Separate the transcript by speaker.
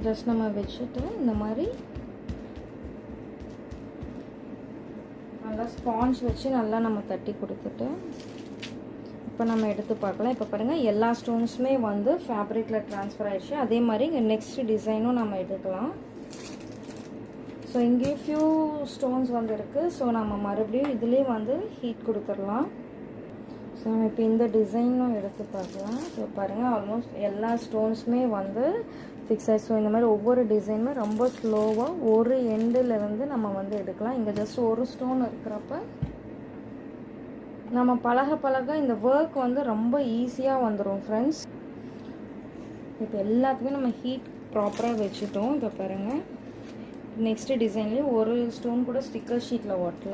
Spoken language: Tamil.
Speaker 1: ஜஸ்ட் நம்ம வச்சுட்டு இந்த மாதிரி நல்லா ஸ்பாஞ்ச் வச்சு நல்லா நம்ம தட்டி கொடுத்துட்டு இப்போ நம்ம எடுத்து பார்க்கலாம். இப்போ பாருங்கள் எல்லா ஸ்டோன்ஸுமே வந்து ஃபேப்ரிக்கில் ட்ரான்ஸ்ஃபர் ஆகிடுச்சு. அதே மாதிரி இங்கே நெக்ஸ்ட் டிசைனும் நம்ம எடுக்கலாம். ஸோ இங்கேயும் ஃபியூ ஸ்டோன்ஸ் வந்து இருக்குது. ஸோ நம்ம மறுபடியும் இதுலேயே வந்து ஹீட் கொடுத்துடலாம். ஸோ நம்ம இப்போ இந்த டிசைனும் எடுத்து பார்க்கலாம். ஸோ பாருங்கள் ஆல்மோஸ்ட் எல்லா ஸ்டோன்ஸுமே வந்து ஃபிக்ஸ் ஆகிடுச்சு. ஸோ இந்த மாதிரி ஒவ்வொரு டிசைனுமே ரொம்ப ஸ்லோவாக ஒரு எண்டிலேருந்து நம்ம வந்து எடுக்கலாம். இங்கே ஜஸ்ட் ஒரு ஸ்டோன் இருக்கிறப்ப நம்ம பழக பழக இந்த ஒர்க் வந்து ரொம்ப ஈஸியாக வந்துடும் ஃப்ரெண்ட்ஸ். இப்போ எல்லாத்துக்குமே நம்ம ஹீட் ப்ராப்பராக வச்சுட்டோம். இப்போ பாருங்கள் நெக்ஸ்ட்டு டிசைன்லேயும் ஒரு ஸ்டோன் கூட ஸ்டிக்கர் ஷீட்டில் ஒட்டல.